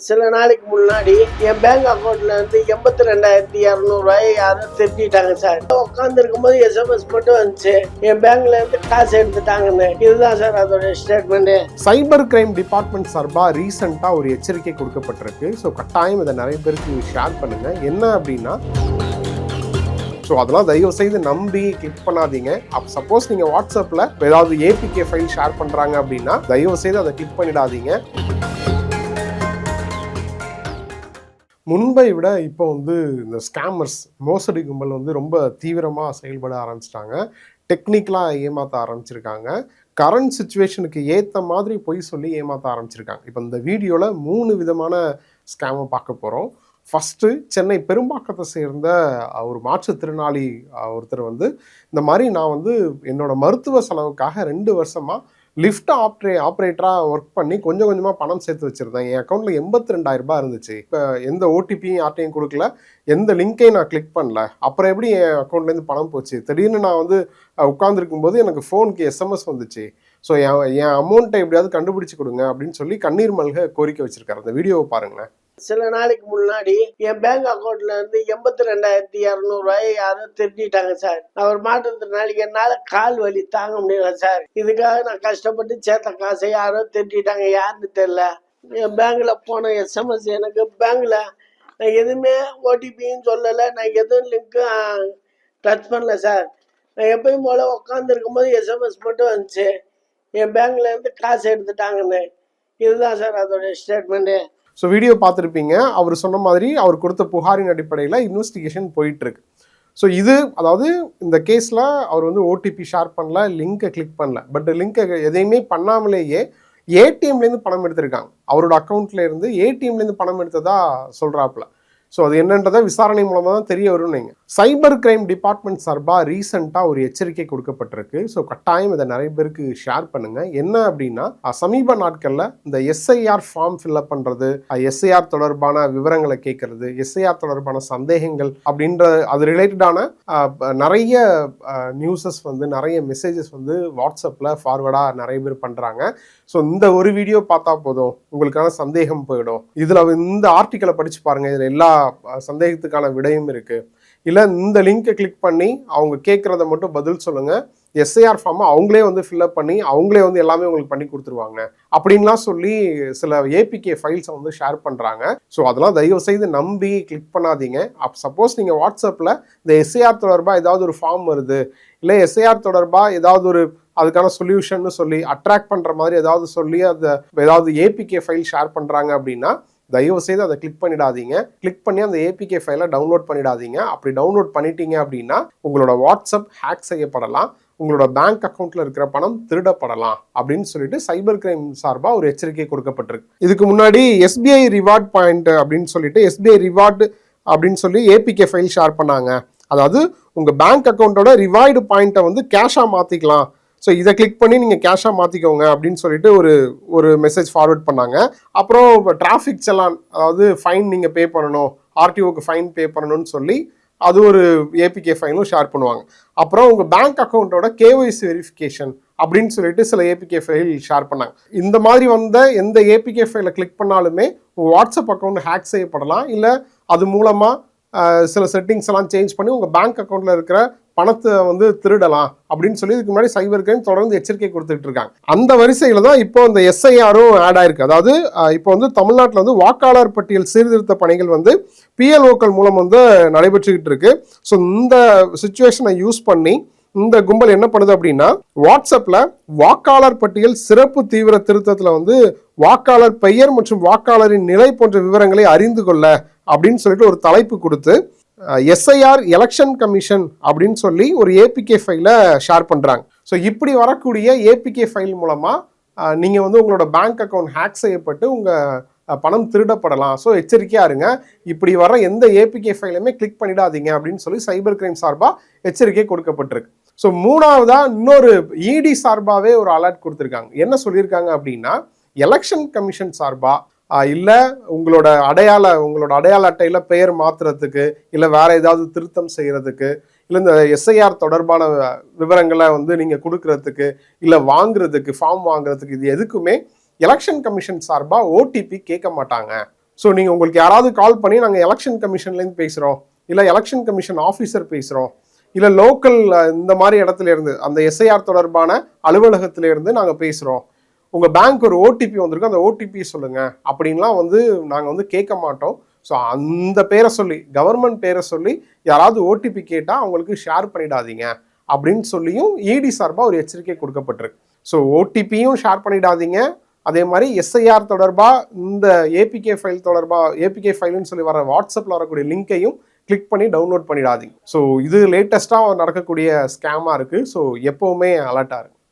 சில நாளைக்கு முன்னாடி என் பேங்க் அக்கௌண்ட்ல இருந்து 82,200 யாரும் திருப்பிட்டாங்க சார். உட்கார்ந்து இருக்கும்போது SMS மட்டும் வந்துச்சு, என் பேங்க்ல இருந்து காசு எடுத்துட்டாங்கன்னு. இதுதான் சார் அதோட ஸ்டேட்மெண்ட். சைபர் கிரைம் டிபார்ட்மெண்ட் சார்பா ரீசெண்டா ஒரு எச்சரிக்கை கொடுக்கப்பட்டிருக்கு. ஸோ கட்டாயம் இதை நிறைய பேருக்கு ஷேர் பண்ணுங்க. என்ன அப்படின்னா, ஸோ அதெல்லாம் தயவு செய்து நம்பி கிளிக் பண்ணாதீங்க. சப்போஸ் நீங்கள் வாட்ஸ்அப்பில் ஏதாவது ஏபிகே ஃபைல் ஷேர் பண்ணுறாங்க அப்படின்னா தயவு செய்து அதை கிளிக் பண்ணிடாதீங்க. முன்பை விட இப்போ இந்த ஸ்கேமர்ஸ் மோசடி கும்பல் ரொம்ப தீவிரமாக செயல்பட ஆரம்பிச்சிட்டாங்க. டெக்னிக்கலாக ஏமாற்ற ஆரம்பிச்சிருக்காங்க. கரண்ட் சுச்சுவேஷனுக்கு ஏற்ற மாதிரி பொய் சொல்லி ஏமாற்ற ஆரம்பிச்சிருக்காங்க. இப்போ இந்த வீடியோவில் 3 விதமான ஸ்கேமை பார்க்க போகிறோம். ஃபஸ்ட்டு, சென்னை பெரும்பாக்கத்தை சேர்ந்த ஒரு மாற்றுத்திறனாளி ஒருத்தர் இந்த மாதிரி நான் என்னோட மருத்துவ செலவுக்காக 2 வருஷமாக லிஃப்ட் ஆப்ரேட்டராக ஒர்க் பண்ணி கொஞ்சம் கொஞ்சமாக பணம் சேர்த்து வச்சுருந்தேன். என் அக்கௌண்ட்டில் 82,000 ரூபாய் இருந்துச்சு. இப்போ எந்த ஓடிபியும் யார்ட்டையும் கொடுக்கல, எந்த லிங்க்கையும் நான் கிளிக் பண்ணல. அப்புறம் எப்படி என் அக்கௌண்ட்லேருந்து பணம் போச்சு? திடீர்னு நான் உட்காந்துருக்கும் போது எனக்கு ஃபோனுக்கு SMS வந்துச்சு. ஸோ என் அமௌண்ட்டை எப்படியாவது கண்டுபிடிச்சி கொடுங்க அப்படின்னு சொல்லி கண்ணீர் மல்க கோரிக்கை வச்சுருக்காரு. அந்த வீடியோவை பாருங்களேன். சில நாளைக்கு முன்னாடி என் பேங்க் அக்கௌண்ட்ல இருந்து 82,200 யாரும் திருப்பிட்டாங்க சார். அவர் மாற்றத்தினால என்னால கால் வலி தாங்க முடியல சார். இதுக்காக நான் கஷ்டப்பட்டு சேர்த்த காசை யாரோ திருப்பிட்டாங்க. யாருன்னு தெரியல. என் பேங்க்ல போன SMS எனக்கு பேங்க்ல நான் எதுவுமே ஓடிபியும் சொல்லலை, நான் எதுவும் லிங்க்கும் டச் பண்ணல சார். நான் எப்பயும் போல உட்காந்து இருக்கும்போது SMS மட்டும் வந்துச்சு, என் பேங்க்ல இருந்து காசு எடுத்துட்டாங்கன்னு. இதுதான் சார் அதோட ஸ்டேட்மெண்ட்டு. ஸோ வீடியோ பார்த்துருப்பீங்க. அவர் சொன்ன மாதிரி அவர் கொடுத்த புகாரின் அடிப்படையில் இன்வெஸ்டிகேஷன் போயிட்டுருக்கு. ஸோ அதாவது இந்த கேஸில் அவர் ஓடிபி ஷேர் பண்ணல, லிங்கை கிளிக் பண்ணல. பட் லிங்கை எதையுமே பண்ணாமலேயே ஏடிஎம்லேருந்து பணம் எடுத்திருக்காங்க. அவரோட அக்கௌண்ட்லேருந்து ஏடிஎம்லேருந்து பணம் எடுத்ததா சொல்கிறாப்புல. ஸோ அது என்னன்றதை விசாரணை மூலமாக தான் தெரிய வரும். நீங்கள் சைபர் கிரைம் டிபார்ட்மெண்ட் சார்பாக ரீசெண்டாக ஒரு எச்சரிக்கை கொடுக்கப்பட்டிருக்கு. ஸோ கட்டாயம் இதை நிறைய பேருக்கு ஷேர் பண்ணுங்கள். என்ன அப்படின்னா, சமீப நாட்களில் இந்த SIR ஃபார்ம் ஃபில்அப் பண்ணுறது, SIR தொடர்பான விவரங்களை கேட்கறது, SIR தொடர்பான சந்தேகங்கள் அப்படின்ற அது ரிலேட்டடான நிறைய நியூஸஸ் நிறைய மெசேஜஸ் வாட்ஸ்அப்பில் ஃபார்வர்டாக நிறைய பேர் பண்ணுறாங்க. ஸோ இந்த ஒரு வீடியோ பார்த்தா போதும், உங்களுக்கான சந்தேகம் போயிடும். இதில் இந்த ஆர்டிக்கலை படித்து பாருங்கள், இதில் எல்லா சந்தேகத்துக்கான விடையும் இருக்குது. இல்லை இந்த லிங்கை கிளிக் பண்ணி அவங்க கேட்குறத மட்டும் பதில் சொல்லுங்கள், SIR ஃபார்மை அவங்களே ஃபில்அப் பண்ணி அவங்களே எல்லாமே உங்களுக்கு பண்ணி கொடுத்துருவாங்க அப்படின்லாம் சொல்லி சில ஏபிகே ஃபைல்ஸை ஷேர் பண்ணுறாங்க. ஸோ அதெல்லாம் தயவு செய்து நம்பி கிளிக் பண்ணாதீங்க. சப்போஸ் நீங்கள் வாட்ஸ்அப்பில் இந்த SIR தொடர்பாக ஏதாவது ஒரு ஃபார்ம் வருது, இல்லை SIR தொடர்பாக ஏதாவது அதுக்கான சொல்யூஷன் சொல்லி அட்ராக்ட் பண்ணுற மாதிரி ஏதாவது சொல்லி ஏதாவது ஏபிகே ஃபைல் ஷேர் பண்ணுறாங்க அப்படின்னா தயவு செய்து அதை கிளிக் பண்ணிடாதீங்க. கிளிக் பண்ணி அந்த ஏபிகே ஃபைலை டவுன்லோட் பண்ணிடாதீங்க. அப்படி டவுன்லோட் பண்ணிட்டீங்க அப்படின்னா உங்களோட வாட்ஸ்அப் ஹேக் செய்யப்படலாம், உங்களோட பேங்க் அக்கௌண்ட்ல இருக்கிற பணம் திருடப்படலாம் அப்படின்னு சொல்லிட்டு சைபர் கிரைம் சார்பாக ஒரு எச்சரிக்கை கொடுக்கப்பட்டிருக்கு. இதுக்கு முன்னாடி SBI ரிவார்ட் பாயிண்ட் அப்படின்னு சொல்லிட்டு SBI ரிவார்டு அப்படின்னு சொல்லி ஏபிகே ஃபைல் ஷேர் பண்ணாங்க. அதாவது உங்கள் பேங்க் அக்கௌண்ட்டோட ரிவார்டு பாயிண்ட்டை கேஷாக மாற்றிக்கலாம், ஸோ இதை கிளிக் பண்ணி நீங்கள் கேஷாக மாற்றிக்கோங்க அப்படின்னு சொல்லிட்டு ஒரு மெசேஜ் ஃபார்வர்ட் பண்ணாங்க. அப்புறம் டிராஃபிக் செலான், அதாவது ஃபைன் நீங்கள் பே பண்ணணும், RTOக்கு ஃபைன் பே பண்ணணும்னு சொல்லி அது ஒரு ஏபிகே ஃபைலும் ஷேர் பண்ணுவாங்க. அப்புறம் உங்கள் பேங்க் அக்கௌண்ட்டோட KYC வெரிஃபிகேஷன் அப்படின்னு சொல்லிட்டு சில ஏபிகே ஃபைல் ஷேர் பண்ணாங்க. இந்த மாதிரி எந்த ஏபிகே ஃபைலை கிளிக் பண்ணாலுமே உங்கள் வாட்ஸ்அப் அக்கௌண்ட் ஹேக் செய்யப்படலாம், இல்லை அது மூலமாக சில செட்டிங்ஸ் எல்லாம் சேஞ்ச் பண்ணி உங்கள் பேங்க் அக்கௌண்ட்டில் இருக்கிற பணத்தை திருடலாம் அப்படின்னு சொல்லி இதுக்கு முன்னாடி சைபர் கிரைம் தொடர்ந்து எச்சரிக்கை கொடுத்துட்டு இருக்காங்க. அந்த வரிசையில் தான் இப்போ இந்த SIRம் ஆட் ஆயிருக்கு. அதாவது இப்போ தமிழ்நாட்டில் வாக்காளர் பட்டியல் சீர்திருத்த பணிகள் PLOக்கள் மூலம் நடைபெற்றுக்கிட்டு இருக்கு. ஸோ இந்த சிச்சுவேஷனை யூஸ் பண்ணி இந்த கும்பல் என்ன பண்ணுது அப்படின்னா, வாட்ஸ்அப்பில் வாக்காளர் பட்டியல் சிறப்பு தீவிர திருத்தத்தில் வாக்காளர் பெயர் மற்றும் வாக்காளரின் நிலை போன்ற விவரங்களை அறிந்து கொள்ள அப்படின்னு சொல்லிட்டு ஒரு தலைப்பு கொடுத்து SIR எலெக்ஷன் கமிஷன் அப்படின்னு சொல்லி ஒரு ஏபிகே ஃபைலை ஷேர் பண்ணுறாங்க. ஸோ இப்படி வரக்கூடிய ஏபிகே ஃபைல் மூலமாக நீங்கள் உங்களோட பேங்க் அக்கௌண்ட் ஹேக் செய்யப்பட்டு உங்கள் பணம் திருடப்படலாம். ஸோ எச்சரிக்கையாக இருங்க. இப்படி வர எந்த ஏபிகே ஃபைலுமே கிளிக் பண்ணிடாதீங்க அப்படின்னு சொல்லி சைபர் கிரைம் சார்பாக எச்சரிக்கை கொடுக்கப்பட்டிருக்கு. ஸோ மூணாவதாக இன்னொரு ED சார்பாகவே ஒரு அலர்ட் கொடுத்துருக்காங்க. என்ன சொல்லியிருக்காங்க அப்படின்னா, எலெக்ஷன் கமிஷன் சார்பாக இல்லை உங்களோட அடையாள அட்டையில் பெயர் மாற்றுறதுக்கு, இல்லை வேற ஏதாவது திருத்தம் செய்கிறதுக்கு, இல்லை இந்த SIR தொடர்பான விவரங்களை நீங்கள் கொடுக்கறதுக்கு, இல்லை வாங்குறதுக்கு, ஃபார்ம் வாங்குறதுக்கு, இது எதுக்குமே எலெக்ஷன் கமிஷன் சார்பாக OTP கேட்க மாட்டாங்க ஸோ நீங்கள் உங்களுக்கு யாராவது கால் பண்ணி நாங்கள் எலெக்ஷன் கமிஷன்லேருந்து பேசுகிறோம், இல்லை எலெக்ஷன் கமிஷன் ஆஃபீஸர் பேசுகிறோம், இல்லை லோக்கல் இந்த மாதிரி இடத்துல இருந்து அந்த எஸ்ஐஆர் தொடர்பான அலுவலகத்தில இருந்து நாங்கள் பேசுகிறோம், உங்கள் பேங்க் ஒரு ஓடிபி வந்திருக்கு, அந்த ஓடிபி சொல்லுங்கள் அப்படின்லாம் வந்து நாங்கள் வந்து கேட்க மாட்டோம். ஸோ அந்த பேரை சொல்லி, கவர்மெண்ட் பேரை சொல்லி யாராவது ஓடிபி கேட்டால் அவங்களுக்கு ஷேர் பண்ணிடாதீங்க அப்படின்னு சொல்லியும் இடி சார்பாக ஒரு எச்சரிக்கை கொடுக்கப்பட்டிருக்கு. ஸோ ஓடிபியும் ஷேர் பண்ணிடாதீங்க, அதே மாதிரி எஸ்ஐஆர் தொடர்பாக இந்த ஏபிகே ஃபைல் தொடர்பாக, ஏபிகே ஃபைல்னு சொல்லி வர வாட்ஸ்அப்பில் வரக்கூடிய லிங்கையும் கிளிக் பண்ணி டவுன்லோட் பண்ணிடாதீங்க. ஸோ இது லேட்டஸ்ட்டாக நடக்கக்கூடிய ஸ்கேமாக இருக்குது. ஸோ எப்போவுமே அலர்ட்டாக இருக்குது.